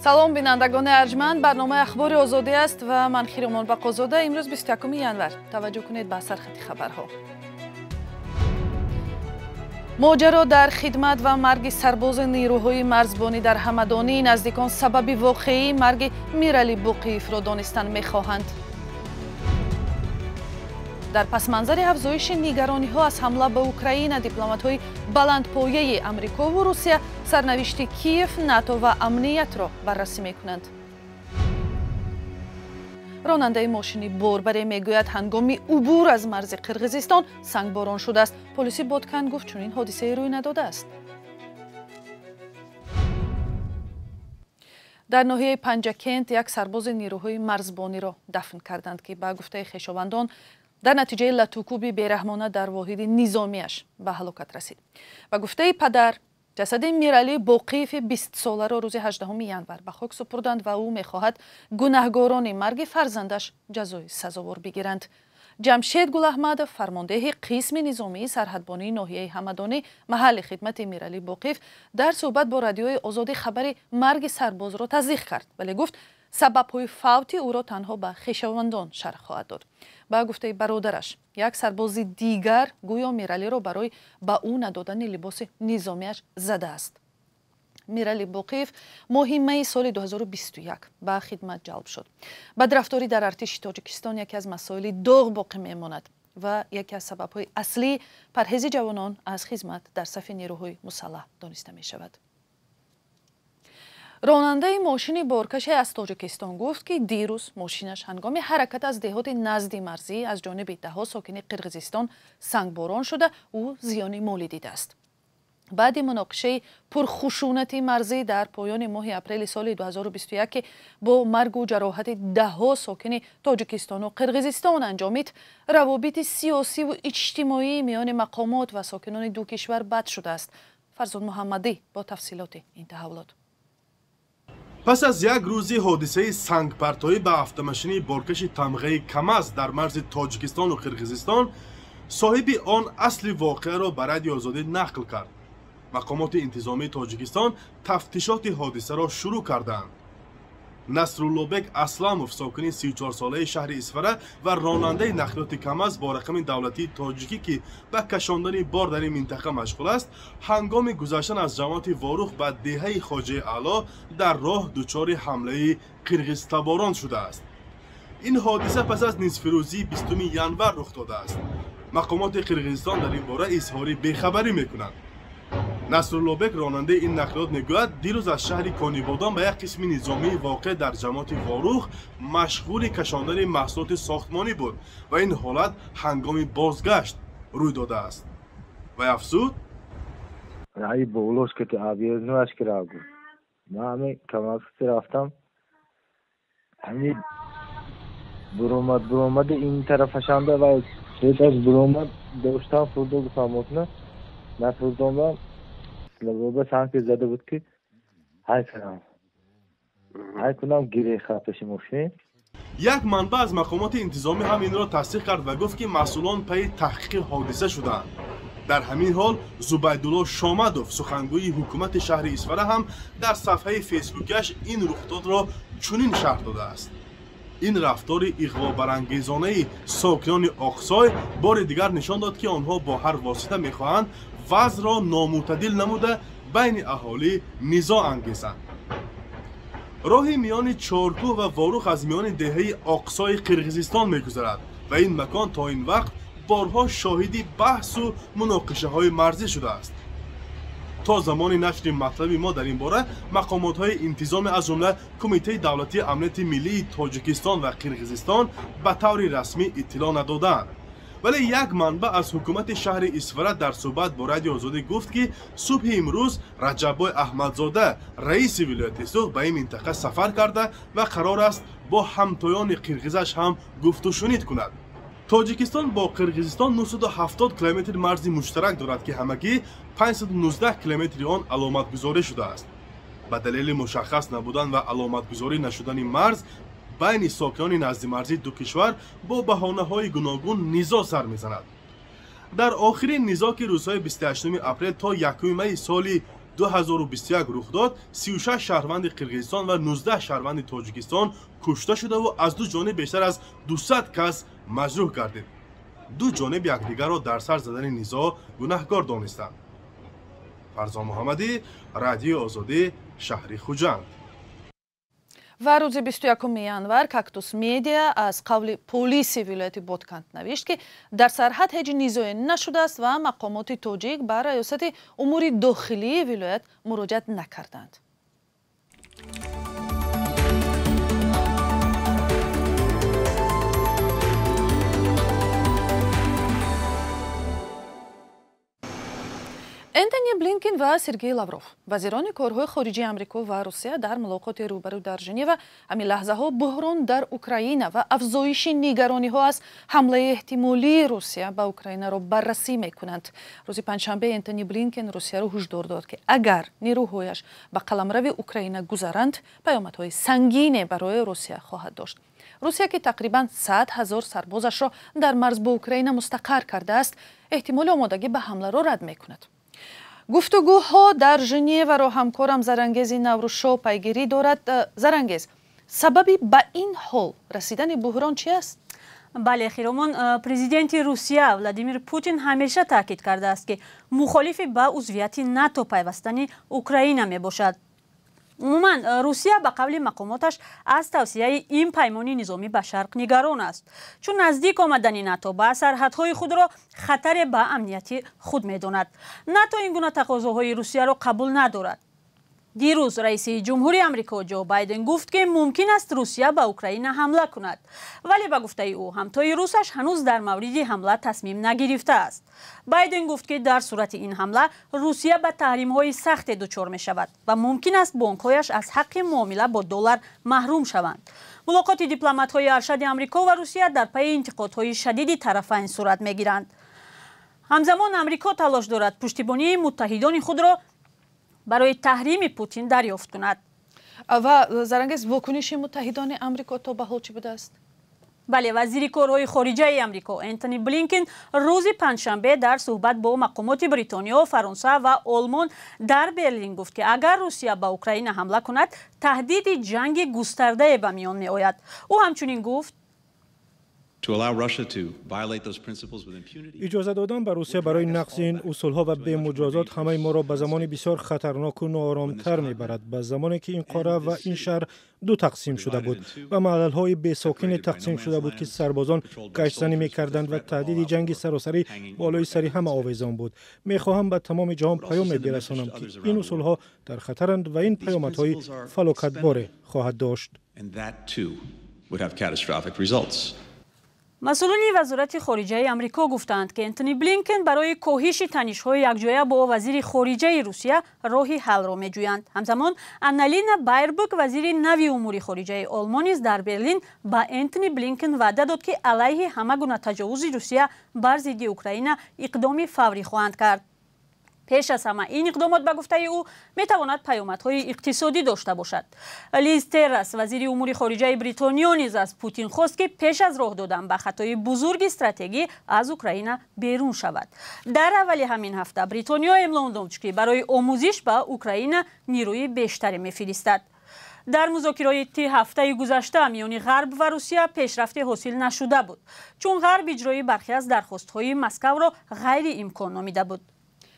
салом бинандагони арҷманд, барномаи ахбори озодӣ аст ва ман Хиромон Бақозода. имрӯз 21 январ. таваҷҷӯҳ кунед ба сархати хабарҳо. моҷаро дар хидмат ва марги сарбози нерӯҳои марзбонӣ дар ҳамадонӣ наздикон сабаби воқеии марги Мирали Боқиевро донистан мехоҳанд. дар пасманзари афзоиши нигарониҳо аз ҳамла ба Украина дипломатҳои баландпояи Амрикову Русия сарнавишти Киев, НАТО ва амниятро баррасӣ мекунанд. ронандаи мошини борбаре мегӯяд ҳангоми убур аз марзи Қирғизистон сангборон шудааст. полиси Боткан гуфт чунин ҳодисае рӯй надодааст. дар ноҳияи Панҷакент як сарбози нерӯҳои марзбониро дафн карданд ки ба гуфтаи хешовандон дар натиҷаи латукуби бераҳмона дар воҳиди низомиаш ба ҳалокат расид. ба гуфтаи падар, ҷасади Мирали Боқиеви 20 соларо рӯзи 18 январ ба хок супурданд ва ӯ мехоҳад гунаҳгорони марги фарзандаш ҷазои сазовор бигиранд. ҷамшед Гулаҳмадов, фармондеҳи қисми низомии сарҳадбонии ноҳияи Ҳамадонӣ, маҳалли хидмати Мирали Боқиев, дар суҳбат бо радиои Озодӣ хабари марги сарбозро тасдиқ кард, вале гуфт сабабҳои фавти ӯро танҳо ба хешовандон шарҳ хоҳад дод. ба гуфтаи бародараш, як сарбози дигар гӯё Миралиро барои ба ӯ надодани либоси низомиаш задааст. Мирали Боқиев моҳи майи соли 2021 ба хидмат ҷалб шуд. бадрафторӣ дар артиши Тоҷикистон яке аз масоили доғ боқӣ мемонад ва яке аз сабабҳои аслии парҳези ҷавонон аз хизмат дар сафи нерӯҳои мусаллаҳ дониста мешавад. ронандаи мошини боркаше аз Тоҷикистон гуфт ки дирӯз мошинаш ҳангоми ҳаракат аз деҳоти назди марзӣ аз ҷониби даҳо сокини Қирғизистон сангборон шуда ӯ зиёни молӣ дидааст. баъди муноқишаи пурхушунати марзӣ дар поёни моҳи апрели соли 2021 ки бо маргу ҷароҳати даҳо сокини Тоҷикистону Қирғизистон анҷомид, равобити сиёсиву иҷтимоии миёни мақомот ва сокинони ду кишвар бад шудааст. Фарзод Муҳаммадӣ бо тафсилоти ин таҳаввулот. пас аз як рӯзи ҳодисаи сангпартоӣ ба автомошини боркаши тамғаи КамАЗ дар марзи Тоҷикистону Қирғизистон, соҳиби он асли воқеаро ба радиои Озодӣ нақл кард. мақомоти интизомии Тоҷикистон тафтишоти ҳодисаро шурӯъ карданд. Насруллобек Асламов, сокини 34-солаи шаҳри Исфара ва ронандаи нақлиёти КамАЗ бо рақами давлатии тоҷикӣ ки ба кашондани бор дар ин минтақа машғул аст, ҳангоми гузаштан аз ҷамоати ворух ба деҳаи Хоҷаи Аъло дар роҳ дучори ҳамлаи қирғизтаборон шудааст. ин ҳодиса пас аз нисфирӯзии 20 январ рух додааст. мақомоти Қирғизистон дар ин бора изҳори бехабарӣ мекунанд. Насруллобек, ронандаи ин нақлиёт, мегӯяд дирӯз аз шаҳри Конибодон ба як қисми низомии воқеъ дар ҷамоати ворух машғули кашондани маҳсулоти сохтмонӣ буд ва ин ҳолат ҳангоми бозгашт рӯй додааст. Вай афзуд: ай болошка то авиазнуаш кирагу. Ман ҳамин КамАЗ рафтам. ҳамин буромад ин тарафашанда ва седаш буромад доштам фурдоги самотна нафурдомам. Лабоба санки зада буд ки ҳай кунам гире хаташи мошин. як манбаъ аз мақомоти интизомӣ ҳам инро тасдиқ кард ва гуфт ки масъулон пайи таҳқиқи ҳодиса шуданд. дар ҳамин ҳол Зубайдулло Шомадов, сухангӯи ҳукумати шаҳри Исфара, ҳам дар сафҳаи фейсбукиаш ин рухдодро чунин шарҳ додааст: ин рафтори иғвобарангезонаи сокинони Оқсой бори дигар нишон дод ки онҳо бо ҳар восита мехоҳанд вазъро номӯътадил намуда байни аҳолӣ низоъ ангезанд. роҳи миёни Чоркӯҳ ва Ворух аз миёни деҳаи Оқсои Қирғизистон мегузарад ва ин макон то ин вақт борҳо шоҳиди баҳсу муноқишаҳои марзӣ шудааст. то замони нашри матлаби мо дар ин бора мақомотҳои интизоме аз ҷумла Кумитаи давлатии амнияти миллии Тоҷикистон ва Қирғизистон ба таври расмӣ иттилоъ надоданд. вале як манбаъ аз ҳукумати шаҳри Исфара дар суҳбат бо радиои Озодӣ гуфт ки субҳи имрӯз Раҷаббой Аҳмадзода, раиси вилояти Суғ, ба ин минтақа сафар карда ва қарор аст бо ҳамтоёни қирғизаш ҳам гуфтушунид кунад. Тоҷикистон бо Қирғизистон 970 километри марзи муштарак дорад ки ҳамагӣ 519 километри он аломатгузорӣ шудааст. ба далели мушаххас набудан ва аломатгузорӣ нашудани марз байни сокинони наздимарзии ду кишвар бо баҳонаҳои гуногун низоъ сар мезанад. дар охирин низоъ ки рӯзҳои 28 апрел то 1 майи соли 2021 рух дод 36 шаҳрванди Қирғизистон ва 19 шаҳрванди Тоҷикистон кушта шудаву аз ду ҷониб бештар аз 200 кас маҷрӯҳ гардид. ду ҷониб якдигарро дар сар задани низоъ гунаҳкор донистанд. Фарзон Муҳаммадӣ, Радиои Озодӣ, шаҳри Хуҷанд. ва рӯзи 21 январ Кактус Медиа аз қавли полиси вилояти Ботканд навишт ки дар сарҳад ҳеҷ низоъе нашудааст ва мақомоти тоҷик ба раёсати умури дохилии вилоят муроҷиат накарданд. Энтони Блинкен ва Сергей Лавров, вазирони корҳои хориҷии Амрико ва Русия дар мулоқоти рӯбарӯ дар Женева ҳамин лаҳзаҳо буҳрон дар Украина ва афзоиши нигарониҳо аз ҳамлаи эҳтимолии Русия ба Украинаро баррасӣ мекунанд. Рӯзи панҷшанбе Энтони Блинкен Русияро ҳушдор дод ки агар нерӯҳояш ба қаламрави Украина гузаранд, паёмадҳои сангине барои Русия хоҳад дошт. Русия ки тақрибан 100 000 сарбозашро дар марз бо Украина мустақар кардааст, эҳтимоли омодагӣ ба ҳамларо рад мекунад. гуфтугӯҳо дар Женеваро ҳамкорам Зарангези Наврӯзшо пайгирӣ дорад. Зарангез, сабаби ба ин ҳол расидани буҳрон чи аст? бале хиромон, президенти Русия Владимир Путин ҳамеша таъкид кардааст ки мухолифи ба узвияти НАТО пайвастани Украина мебошад. умуман Русия ба қавли мақомоташ аз тавсияи ин паймони низомӣ ба шарқ нигарон аст, чун наздик омадани НАТО ба сарҳадҳои худро хатаре ба амнияти худ медонад. НАТО ин гуна тақозоҳои Русияро қабул надорад. дирӯз раиси ҷумҳури Амрико Ҷо Байден гуфт ки мумкин аст Русия ба Украина ҳамла кунад, вале ба гуфтаи ӯ ҳамтои русаш ҳанӯз дар мавриди ҳамла тасмим нагирифтааст. Байден гуфт ки дар сурати ин ҳамла Русия ба таҳримҳои сахте дучор мешавад ва мумкин аст бонкҳояш аз ҳаққи муомила бо доллар маҳрум шаванд. мулоқоти дипломатҳои аршади Амрико ва Русия дар пайи интиқодҳои шадиди тарафайн сурат мегиранд. ҳамзамон Амрико талош дорад пуштибонии муттаҳидони худро барои таҳрими Путин дарёфт кунад. ва Зарангез, вокуниши муттаҳидони Амрико то ба ҳол чӣ будааст? бале, вазири корҳои хориҷаи Амрико Энтони Блинкен рӯзи панҷшанбе дар суҳбат бо мақомоти Бритониё, Фаронса ва Олмон дар Берлин гуфт ки агар Русия ба Украина ҳамла кунад, таҳдиди ҷанги густардае ба миён меояд. ӯ ҳамчунин гуфт иҷоза додан ба Русия барои нақзи ин усулҳо ва бемуҷозот ҳамаи моро ба замони бисёр хатарноку нооромтар мебарад, ба замоне ки ин қора ва ин шаҳр ду тақсим шуда буд ва маҳалҳои бесокине тақсим шуда буд ки сарбозон гаштзанӣ мекарданд ва таҳдиди ҷанги саросарӣ болои сари ҳама овезон буд. мехоҳам ба тамоми ҷаҳон паёме бирасонам ки ин усулҳо дар хатаранд ва ин паёмадҳои фалокатборе хоҳад дошт. масъулини вазорати хориҷаи Амрико гуфтанд ки Энтони Блинкен барои коҳиши танишҳои якҷоя бо вазири хориҷаи Русия роҳи ҳалро меҷӯянд. ҳамзамон Анналина Байербок, вазири нави умури хориҷаи Олмон, низ дар Берлин ба Энтони Блинкен ваъда дод ки алайҳи ҳама гуна таҷовузи Русия бар зидди Украина иқдоми фаврӣ хоҳанд кард. пеш аз ҳама ин иқдомот ба гуфтаи ӯ метавонад паёмадҳои иқтисодӣ дошта бошад. Лиз Террас, вазири умури хориҷаи Бритониё, низ аз Путин хост ки пеш аз роҳ додан ба хатои бузурги стратегӣ аз Украина берун шавад. дар аввали ҳамин ҳафта Бритониё эълон дод ки барои омӯзиш ба Украина нирӯи бештаре мефиристад. дар музокироти ҳафтаи гузашта миёни ғарб ва Русия пешрафте ҳосил нашуда буд, чун ғарб иҷрои бархе аз дархостҳои Москавро ғайриимкон номида буд.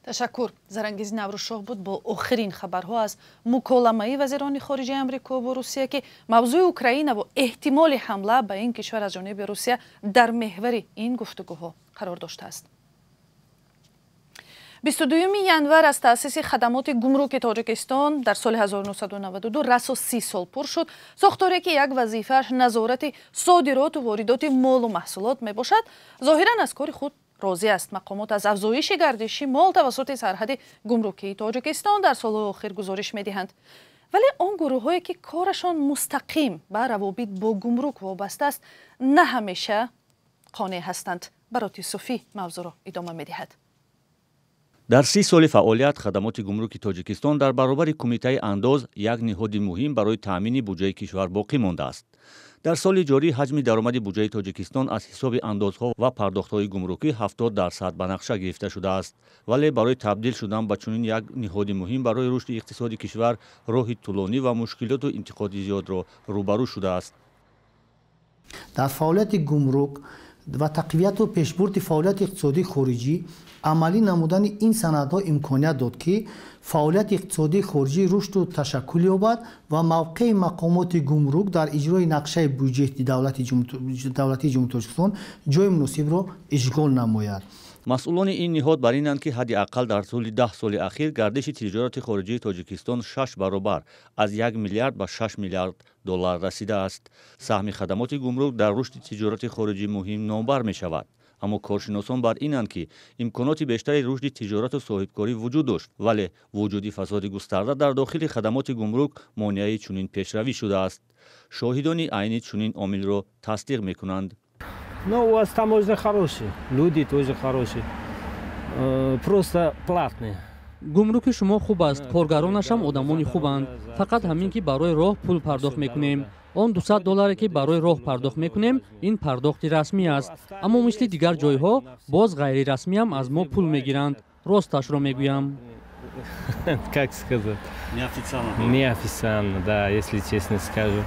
ташаккур. Зарангези Наврӯзшоҳ буд бо охирин хабарҳо аз муколамаи вазирони хориҷаи Амрико бо Русия ки мавзӯи Украина ва эҳтимоли ҳамла ба ин кишвар аз ҷониби Русия дар меҳвари ин гуфтугӯҳо қарор доштааст. 22 январ аз таъсиси хадамоти гумруки Тоҷикистон дар соли 1992 расо 30 сол пур шуд. сохторе ки як вазифааш назорати содироту воридоти молу маҳсулот мебошад, зоҳиран аз кори худ розӣ аст. мақомот аз афзоиши гардиши мол тавассути сарҳади гумрукии Тоҷикистон дар солҳои охир гузориш медиҳанд. вале он гурӯҳҳое ки корашон мустақим ба равобит бо гумрук вобаста аст, на ҳамеша қонеъ ҳастанд. бароти Суфӣ мавзӯъро идома медиҳад. дар 30 соли фаъолият хадамоти гумруки Тоҷикистон дар баробари кумитаи андоз як ниҳоди муҳим барои таъмини буҷаи кишвар боқӣ мондааст. дар соли ҷорӣ ҳаҷми даромади буҷаи тоҷикистон аз ҳисоби андозҳо ва пардохтҳои гумрукӣ 70% ба нақша гирифта шудааст, вале барои табдил шудан ба чунин як ниҳоди муҳим барои рушди иқтисоди кишвар роҳи тӯлонӣ ва мушкилоту интиқоди зиёдро рӯбарӯ шудааст. дар фаъолияти гумрук ва тақвияту пешбурди фаъолияти иқтисодии хориҷӣ амалӣ намудани ин санадҳо имконият дод ки фаъолияти иқтисодии хориҷӣ рушду ташаккул ёбад ва мавқеи мақомоти гумрук дар иҷрои нақшаи бюджети давлати ҷумҳурии Тоҷикистон ҷои муносибро ишғол намояд. масъулони ин ниҳод бар инанд ки ҳадди аққал дар тӯли 10 соли ахир гардиши тиҷороти хориҷии Тоҷикистон 6 баробар аз 1 миллиард ба 6 миллиард доллар расидааст. Саҳми хадамоти гумрук дар рушди тиҷороти хориҷӣ муҳим номбар мешавад. аммо коршиносон бар инанд ки имконоти бештари рушди тиҷорату соҳибкорӣ вуҷуд дошт, вале вуҷуди фасоди густарда дар дохили хадамоти гумрук монеаи чунин пешравӣ шудааст. шоҳидони айни чунин омилро тасдиқ мекунанд. Но у вас таможня хорошие, люди тоже хорошие, просто платные. гумруки шумо хуб аст, коргаронаш ҳам одамони хубанд. Фақат ҳамин ки барои роҳ пул пардохт мекунем. Он $200 ки барои роҳ пардохт мекунем, ин пардохти расмӣ аст. аммо мисли дигар ҷойҳо боз ғайрирасмиам аз мо пул мегиранд. Росташро мегӯям. Как сказать? Неофициально, да, если честно скажу.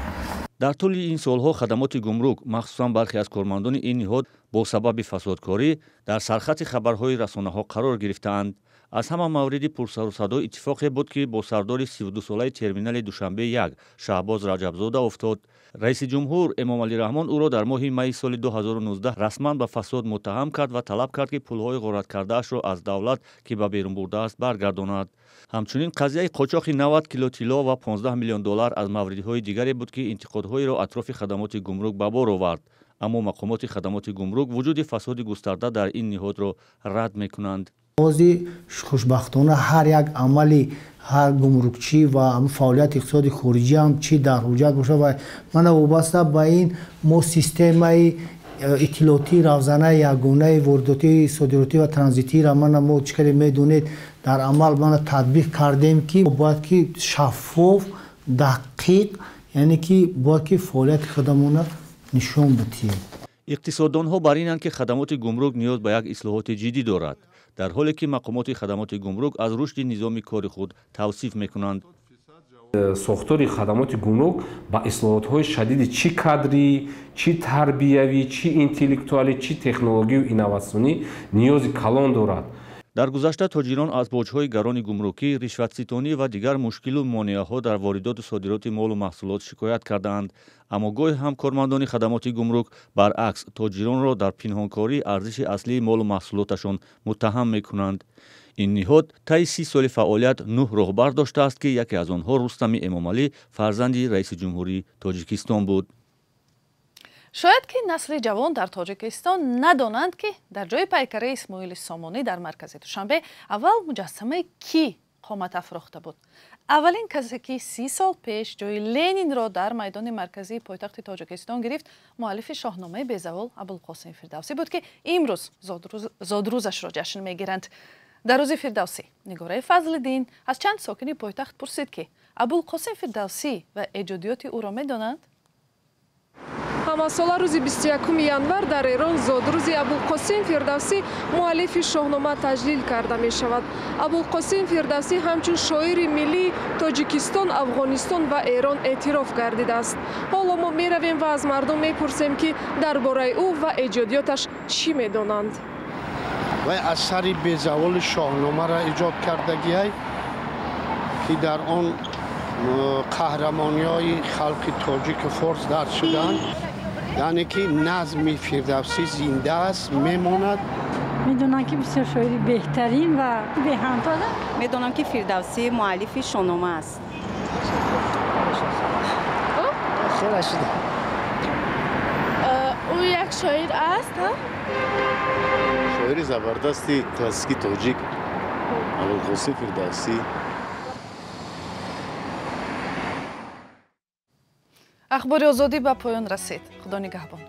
дар тӯли ин солҳо хадамоти гумрук, махсусан бархе аз кормандони ин ниҳод бо сабаби фасодкорӣ дар сархати хабарҳои расонаҳо қарор гирифтаанд. аз ҳама мавриди пурсарусадо иттифоқе буд ки бо сардори 32-солаи терминали Душанбе 1 Шаҳбоз Раҷабзода уфтод. раиси ҷумҳур Эмомалӣ Раҳмон ӯро дар моҳи майи соли 2019 расман ба фасод муттаҳам кард ва талаб кард ки пулҳои ғорат-кардаашро аз давлат ки ба берун бурдааст баргардонад. ҳамчунин қазияи қочоқи 90 кило тилло ва 15 миллион доллар аз мавридҳои дигаре буд ки интиқодҳоиро атрофи хадамоти гумрук ба бор овард. аммо мақомоти хадамоти гумрук вуҷуди фасоди густарда дар ин ниҳодро рад мекунанд. бози хушбахтона ҳар як амали ҳар гумрукчӣ ва фаъолияти иқтисоди хориҷӣ ҳам чӣ дар ҳуҷҷат бошад ва мана вобаста ба ин мо системаи иттилоотии равзанаи ягонаи воридотӣ содиротӣ ва транзитиро мана мо чӣ каре медонед дар амал мана татбиқ кардем ки бояд ки шаффоф дақиқ яъне ки бояд ки фаъолияти худамона нишон битиҳем. иқтисоддонҳо бар инанд ки хадамоти гумрук ниёз ба як ислоҳоти ҷиддӣ дорад, дар ҳоле ки мақомоти хадамоти гумрук аз рушди низоми кори худ тавсиф мекунанд. сохтори хадамоти гумрук ба ислоҳотҳои шадиди чӣ кадрӣ, чӣ тарбиявӣ, чӣ интеллектуалӣ, чӣ технологию инноватсионӣ ниёзи калон дорад. дар гузашта тоҷирон аз боҷҳои гарони гумрукӣ, ришватситонӣ ва дигар мушкилу монеаҳо дар воридоту содироти молу маҳсулот шикоят кардаанд. аммо гоҳе ҳам кормандони хадамоти гумрук баръакс тоҷиронро дар пинҳонкории арзиши аслии молу маҳсулоташон муттаҳам мекунанд. ин ниҳод таи 30 соли фаъолият 9 роҳбар доштааст ки яке аз онҳо Рустами Эмомалӣ фарзанди раиси ҷумҳурии Тоҷикистон буд. шояд ки насли ҷавон дар Тоҷикистон надонанд ки дар ҷои пайкараи Исмоили Сомонӣ дар маркази Душанбе аввал муҷассамаи кӣ қомат афрохта буд. аввалин касе ки 30 сол пеш ҷои Ленинро дар майдони марказии пойтахти Тоҷикистон гирифт муаллифи шоҳномаи Безавол Абулқосим Фирдавсӣ буд ки имрӯз зодрӯзашро ҷашн мегиранд. дар рӯзи Фирдавсӣ Нигораи Фазлиддин аз чанд сокини пойтахт пурсид ки Абулқосим Фирдавсӣ ва эҷодиёти ӯро медонанд. ҳамасола рӯзи 21 январ дар Эрон зодрӯзи Абулқосим Фирдавсӣ муаллифи шоҳнома таҷлил карда мешавад. Абулқосим Фирдавсӣ ҳамчун шоири миллии Тоҷикистон, Афғонистон ва Эрон эътироф гардидааст. ҳоло мо меравем ва аз мардум мепурсем ки дар бораи ӯ ва эҷодиёташ чӣ медонанд. вай асари Безаволи шоҳномаро эҷод кардагиай ки дар он қаҳрамониҳои халқи тоҷику форс дард шуданд. яъне ки назми Фирдавсӣ зинда аст, мемонад. میدونم که بسیار شاعری بهترین و به همتا. میدونم که فردوسی مؤلف شاهنامه است. خیلی شده. او یک شاعر است ها؟ شاعر زبردستی کلاسیکی تاجیک ابوالقاسم فردوسی. اخبار آزادی به پایان رسید. خدا نگهبان.